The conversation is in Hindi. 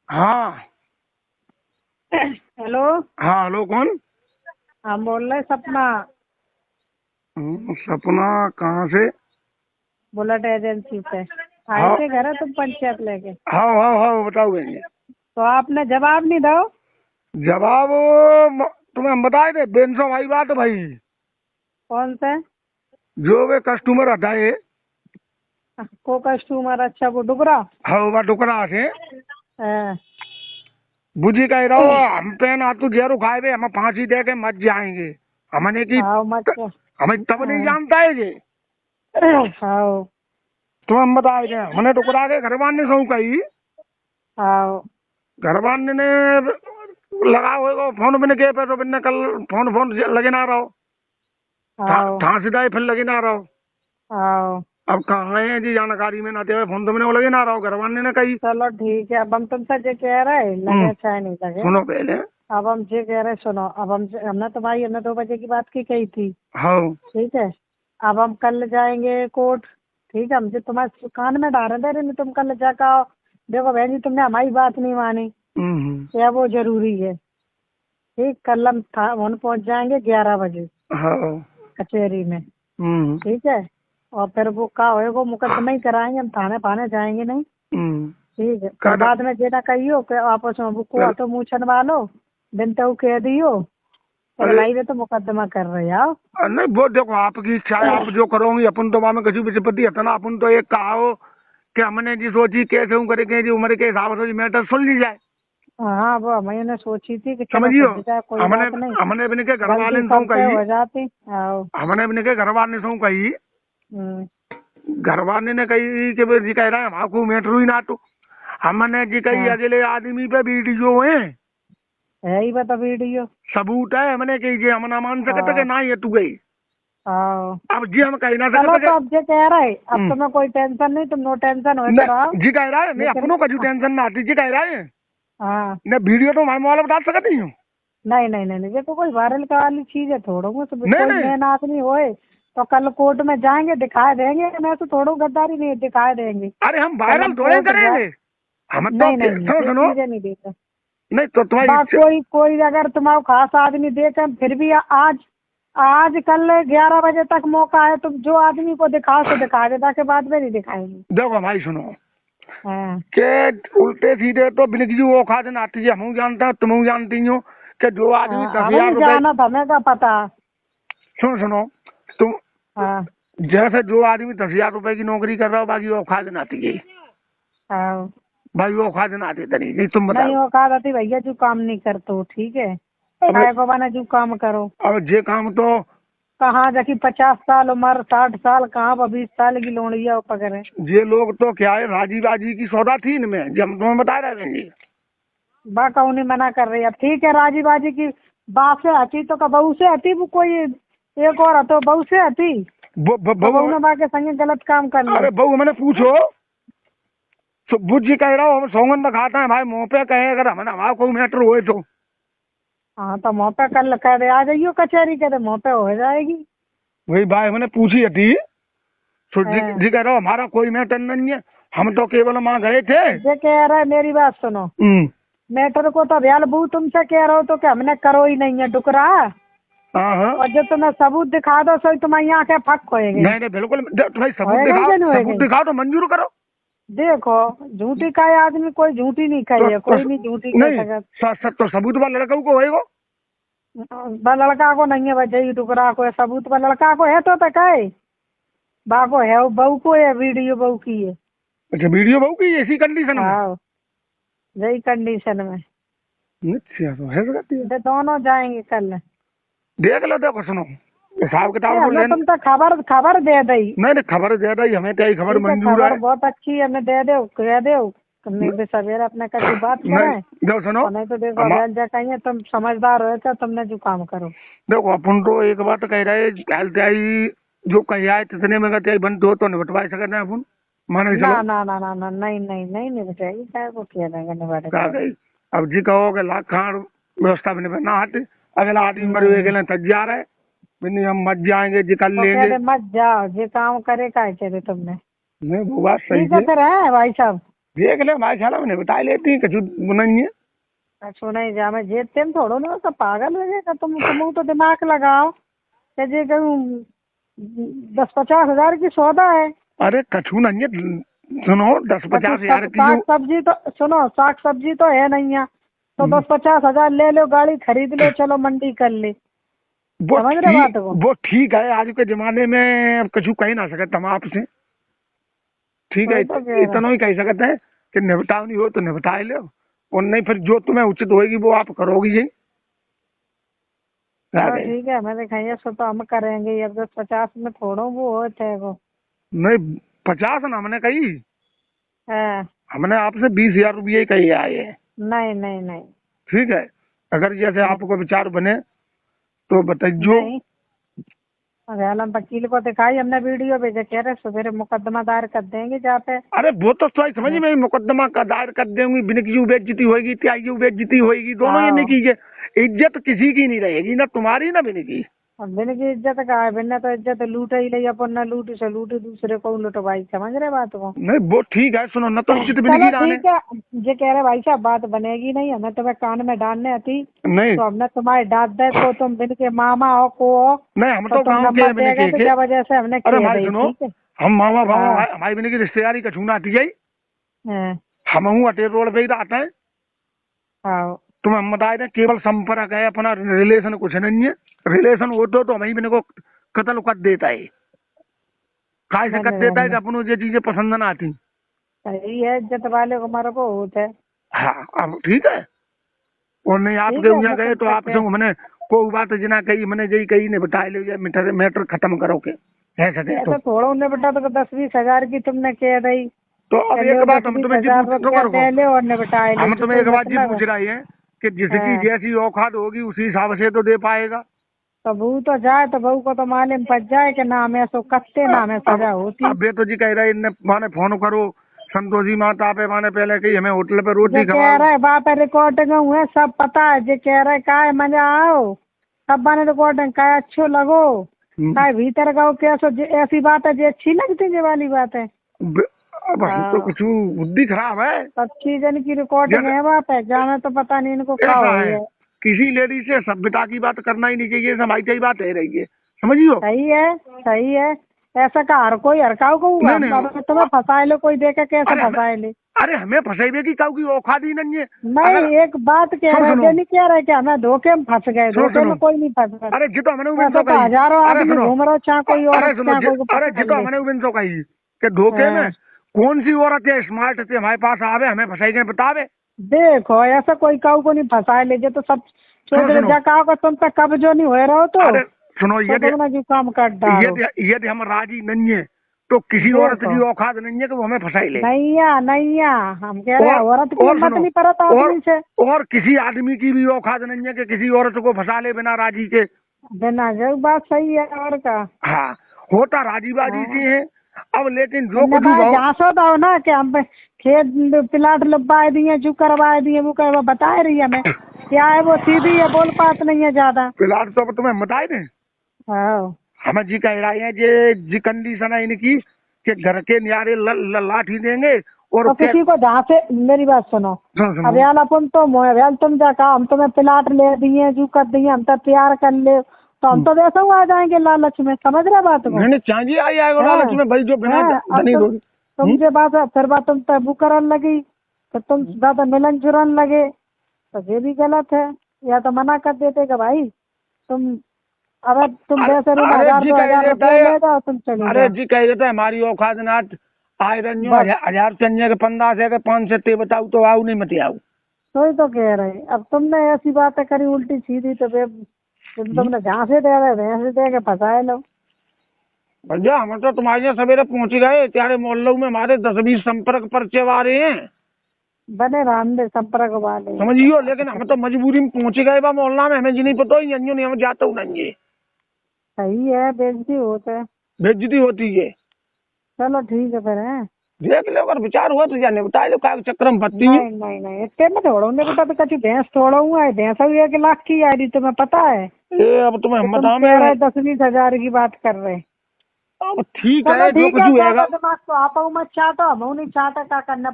हाँ। हेलो। हाँ हेलो, कौन? हम बोल रहे सपना, सपना? कहाँ से? बुलेट एजेंसी से। आए हाँ थे घर तुम पंचायत लेके, हाँ हाँ हाँ, बताओ बहन। तो आपने जवाब नहीं दो। जवाब तुम्हें हम बताए थे, बेंसो भाई बात भाई। कौन से जो वे कस्टमर आता है, को कस्टमर? अच्छा, वो डुगरा। हाँ वह टुकड़ा से हाँ। बुझी कह रहो, हम पे ना तू जेरू खाए वे, हम फांसी दे के मत जाएंगे। हमने की आओ मत। हमें तब नहीं हाँ। जानता है ये। आओ तुम्हें बताए थे, हमने टुकड़ा के घर वाले सौ कही। आओ घर वाले ने लगा होगा फोन बिन के पे, तो बिन कल फोन फोन लगे ना रहो। आओ था सीधा फिर लगे ना रहो। आओ। अब कहाँ है जी, जानकारी में ना दे फोन तो मैंने लगे ना रहो, घर वाले ने कही। चलो ठीक है, अब हम तुमसे जो कह रहे लगे चाहे नहीं लगे। सुनो पहले। अब हम जो कह रहे सुनो, अब हमने तुम्हारी हमने 2 बजे की बात की कही थी। हाँ ठीक है। अब हम कल जाएंगे कोर्ट। ठीक है, हम जो तुम्हारे कान में डाल दे रहे नहीं, तुम कल जाकर आओ। देखो बहन जी, तुमने हमारी बात नहीं मानी, क्या वो जरूरी है? ठीक, कल हम वहाँ पहुँच जाएंगे 11 बजे हाँ कचहरी में। ठीक है। और फिर वो का होएगा, वो मुकदमा ही कराएंगे, हम थाने पाने जाएंगे नहीं। ठीक है, फिर बाद में जेना कहियो कि आपस में बुको तो मुँह छनवा लो, दिन तो कह दियो तो लाई वे तो मुकदमा कर रहे आओ। नहीं वो देखो आपकी इच्छा है, आप जो करोगी। अपन तो में किसी विपत्ति है ना, अपन तो एक कहा कि हमने जी सोची कैसे हूँ करके जी उम्र के हिसाब से मैटर सुन ली जाए। हाँ, वो मैंने सोची थी कि चलो समझियो, सुन जाए, कोई हमने बात नहीं। हमने अपने के घर वाले गलती ने सौ सबसे कही। हो जाती। आओ। हमने अपने के घर वाले ने सौ कही। हम्म। घर वाले ने कही कि भाई जी कह रहा है हमको मैटर ही ना तो। हमने जी कही हाँ, अगले आदमी पे वीडियो है, है ही बता वीडियो। सबूत है। हमने कही जी हम ना मान सकते कि हाँ। ना ये तू गई। आओ। अब जी हम कह ना चलो, सकते तो कि अब जो कह रहे अब तुम्हें कोई टेंशन नहीं, तुम नो टेंशन हो कर आओ। जी कह रहा है नहीं, लेकिन अपनों का जो टेंशन ना आती जी कह रहा है। हाँ। नहीं वीडियो तो हमारे मोबाइल में डाल सकती हूँ। नहीं नहीं नहीं नहीं, देखो कोई वायरल का वाली चीज है थोड़ो में, तो नहीं कोई नहीं मेन आदमी होए तो कल कोर्ट में जाएंगे, दिखाए देंगे। मैं तो थोड़ो गद्दारी नहीं, दिखाए देंगे। अरे हम कल वायरल हम थोड़े कोर्ट जा। करेंगे। हम तो नहीं नहीं नहीं, सुनो ये सुनो। चीजें नहीं देते। नहीं तो तुम्हारी बा इच्छा। कोई कोई अगर तुम्हारा खास आदमी देते फिर भी आज आज कल 11 बजे तक मौका है, तुम जो आदमी को दिखाओ तो दिखा देता के बाद में नहीं दिखाएंगे। देखो भाई सुनो, हाँ। के उल्टे सीधे तो बिन किसी वो खा देना आती है। हम जानता हूँ, तुम जानती हो कि जो आदमी हाँ, दस हमें हजार नहीं रुपए जाना था, हमें क्या पता। सुनो सुनो तुम, हाँ। जैसे जो आदमी 10,000 रुपए की नौकरी कर रहा हो, बाकी वो खा देना आती है। हाँ। भाई वो खा देना आती नहीं, नहीं तुम नहीं, बताओ। वो कहा था भैया जो काम नहीं करते, ठीक है, अब काय को बना जो काम करो। अब जे काम तो कहाँ जाके 50 साल उम्र, 60 साल, कहाँ पर 20 साल की लोड़िया पकड़े। ये लोग तो क्या है, राजी बाजी की सौदा थी इनमें, जब हम तुम्हें बता रहे हैं। बा कौन मना कर रही है? अब ठीक है, राजी बाजी की बात से हती तो का बहू से हती, वो कोई एक और हतो बहू से हती तो बहू ने बा के संगे गलत काम कर लो। अरे बहू मैंने पूछो, बुझ जी कह रहा हूँ हम सौगन दिखाते हैं भाई, मुँह पे कहे अगर हमने हमारा कोई मैटर हुए तो। हाँ, तो मुँह पे कल कह दे, आ जाइयो कचहरी, कह दे मुँह पे हो जाएगी। वही भाई मैंने पूछी थी, तो हाँ। जी कह रहा हूँ हमारा कोई मैटर नहीं है, हम तो केवल वहाँ गए थे। ये कह रहा है, मेरी बात सुनो। मैटर को तो भैया बू तुमसे कह रहे हो तो क्या हमने करो ही नहीं है डुकरा। हाँ और जो तुम्हें सबूत दिखा दो सो तुम्हारी आंखें फक होएगी। नहीं नहीं बिल्कुल, भाई सबूत होएगा दिखाओ, कि नहीं सबूत होएगी? दिखाओ तो मंजूर करो। देखो, झूठी का आदमी कोई झूठी नहीं खाई है, कोई नहीं झूठी कह नहीं सकता। तो सबूत वाला लड़का को होएगा। बा लड़का को नहीं है भाई, टुकड़ा को है सबूत, बा लड़का को है तो कहे बा को है, वो बहू को है, वीडियो बहू की है। अच्छा वीडियो बहू की ऐसी कंडीशन में? हाँ, यही कंडीशन में। अच्छा तो है सकती है। तो दोनों जाएंगे कल। देख लो, देखो सुनो, हिसाब किताब तो हमने लेन। तुम तो खबर खबर दे दी। नहीं नहीं खबर ज्यादा ही, हमें क्या ही खबर ठीक है, मंजूर खबर है। बहुत अच्छी है, हमें दे दो, कह दो सवेरे अपने कभी बात नहीं करें। देखो सुनो, और नहीं तो देखो अभियान जा कहिए, तुम समझदार हो तो तुमने जो काम करो। देखो अपन तो एक बात कह रहे हैं, जो कह आए तितने में गति बंद हो तो निपटवा सकते हैं अपन, मान के ना चलो। ना ना ना ना, नहीं नहीं नहीं नहीं बताइए, क्या को किया देंगे निबाड़े क्या जाएगा। गई, अब जी कहो कि लाख खान व्यवस्था में निपटना हट, अगला आदमी मरे हुए नहीं, गए तैयार है, नहीं हम मत जाएंगे जी कर तो कह लेंगे। दे मत जाओ, ये काम करे का कह दे तुमने। नहीं वो बात सही ठीक है है। फिर, है भाई साहब। देख ले भाई साला मैंने बता लेती है कछु नहीं है। सुनाई जा मैं जेते में थोड़ो ना सब पागल हो जाएगा तुम तो दिमाग लगाओ कि जे कहूँ 10-50 हजार की सौदा है। अरे कछु नहीं है, सुनो 10-50 हजार की साग सब्जी तो सुनो, साग सब्जी तो है नहीं है तो 10-50 हजार ले लो, गाड़ी खरीद लो, चलो मंडी कर ले। समझ रहे बात को? वो ठीक है, आज के जमाने में अब कछु कह ना सकते हम आपसे, ठीक है, इतना ही कह सकते हैं कि निपटाव नहीं हो तो निपटा लो, और नहीं फिर जो तुम्हें उचित होगी वो आप करोगी जी। ठीक है, मैंने कहा सो तो हम करेंगे, अब 10-50 में थोड़ा वो होता है वो। नहीं 50 ना हमने कही, हाँ। हमने आपसे 20,000 रुपये ही कही आए। नहीं नहीं नहीं, ठीक है, अगर जैसे आपको विचार बने तो बताइए। अरे हम वकील को दिखाई, हमने वीडियो भेजे, कह रहे सवेरे मुकदमा दायर कर देंगे जहाँ पे। अरे वो तो समझ में मुकदमा का दायर कर देंगे, बिन की बेइज्जती होगी, त्यागी बेइज्जती होगी, दोनों ये नहीं कीजिए, इज्जत किसी की नहीं रहेगी, ना तुम्हारी ना बिन की। बिन की इज्जत का है, बिन तो इज्जत लूट ही नहीं, अपन न लूटी से लूटी दूसरे को लूटो भाई। समझ रहे बात को? नहीं वो ठीक है, सुनो न तो उचित बिन की ठीक है, ये कह रहे भाई साहब बात बनेगी नहीं, हमें तुम्हें कान में डालने आती नहीं, तो हमने तुम्हारे डांट दे को तुम बिन के मामा हो को नहीं, हम तो गाँव के बिन के क्या वजह से हमने। अरे भाई सुनो, हम मामा भाव हमारी बिन की रिश्तेदारी का छूना आती है, हम अटेर रोड पे ही रहते हैं, तुम्हें हम बताए थे, केवल संपर्क है, अपना रिलेशन कुछ नहीं है, रिलेशन हो तो हमें मेरे को कत्ल कर देता है, काय से कर देता है कि अपन ये चीजें पसंद ना आती। सही है, इज्जत वाले को मारो को होता है। हाँ अब ठीक है, और नहीं आपके यहाँ गए तो आपसे मैंने कोई बात जना कही, मैंने यही कही नहीं बताए ले मैटर खत्म करो के ऐसा थोड़ा उन्हें बेटा तो 10-20 हजार की तुमने कह रही तो अब एक बात हम तुम्हें हम तुम्हें एक बात जी पूछ रही है कि जिसकी जैसी औकात होगी उसी हिसाब से तो दे पाएगा। तो बहू तो जाए तो बहू को तो मालूम पड़ जाए कि ना हमें सो कत्ते ना हमें सजा होती। अब तो जी कह रहे माने फोन करो संतोषी माता पे, माने पहले कही हमें होटल पे रोटी कह रहे बाप रिकॉर्डिंग हुए सब पता है, जे कह रहे का मजा आओ सब माने रिकॉर्डिंग का अच्छो लगो का भीतर गाओ कैसो, ऐसी बात है जो अच्छी लगती है, वाली बात है। अब हम तो कुछ बुद्धि खराब है, सब चीजन की रिकॉर्डिंग है बाप है, जाना तो पता नहीं इनको क्या है। किसी लेडी से सभ्यता की बात करना ही नहीं चाहिए, समाज की बात है रही है, समझियो। सही है, सही है, ऐसा का हर कोई हरकाव को तुम्हें फंसाए लो, कोई देखे कैसे फंसाए ले। अरे हमें फंसेबे की काऊ की औकात ही नहीं है। नहीं एक बात कह रहे नहीं कह रहे कि हमें धोखे में फंस गए, धोखे में कोई नहीं फंस गया। अरे जितो हमने हजारों आदमी घूम रहे, चाहे कोई और। अरे जितो हमने कही कि धोखे में कौन सी औरत है स्मार्ट थे हमारे पास आवे, हमें फंसाई के बतावे। देखो ऐसा कोई काऊ को नहीं फंसाए ले, तो सब का तुम तक कब जो नहीं हो रहा हो तो सुनो, यदि काम कर यदि हम राजी नहीं है तो किसी औरत की औकात नहीं है कि वो हमें फंसाई ले। नहीं हम कह रहे हैं औरत की हिम्मत नहीं पड़ता आदमी से, और किसी आदमी की भी औकात नहीं है कि किसी औरत को फंसा ले बिना राजी के। बिना जो बात सही है और का। हाँ होता राजी बाजी से है, अब लेकिन जो झांसो दो ना कि हम खेत प्लाट लबाए दिए, जो करवाए दिए, वो कह बताए रही हमें क्या है, वो सीधी है, बोल पात नहीं है ज्यादा। प्लाट तो तुम्हें बताए दे, हमें जी कह रहे हैं जी कंडीशन है इनकी कि घर के न्यारे लाठी देंगे और तो किसी को जहाँ से मेरी बात सुनो, अब अपन तुम जाका हम तुम्हें प्लाट ले दिए, जो कर दिए, हम तो प्यार कर ले तो हम तो वैसा आ जाएंगे लालच में। समझ रहे बात को? नहीं चाहिए आई आएगा लालच में भाई, जो बिना तुमसे बात फिर बात तुम तबू करने लगी तो तुम ज्यादा मिलन जुलन लगे तो ये भी गलत है, या तो मना कर देते कि भाई तुम अगर तुम वैसे तुम चले। अरे जी कह देते हमारी औकात ना आए रंजो 1000 चन्ने के 15 से के 5 से बताऊ तो आओ नहीं मत आओ। तो तो कह रहे अब तुमने ऐसी बातें करी उल्टी सीधी तो तुमने जहाँ से दे रहे वैसे दे के फंसाए लो। भैया हम तो तुम्हारे यहाँ सवेरे पहुँच गए, त्यारे मोहल्लों में हमारे 10-20 संपर्क पर्चे आ रहे हैं, बने रामदे संपर्क वाले समझियो, लेकिन हम तो मजबूरी में पहुँच गए बा मोहल्ला में, हमें जी नहीं पता ही नहीं, हम जाता हूँ नहीं। सही है, बेइज्जती होता है, बेइज्जती होती है। चलो ठीक है फिर है, देख लो अगर विचार हुआ तो जाने बता लो, काय चक्कर में बत्ती नहीं इतने में थोड़ा उन्हें बेटा तो कच्ची भैंस थोड़ा हुआ है, भैंस 1 लाख की आ रही तुम्हें पता है। अब तुम्हें हम बता 10-20 हजार की बात कर रहे। अब ठीक है जो कुछ होगा दिमाग तो आप मत चाहता, हम नहीं चाहता क्या करना।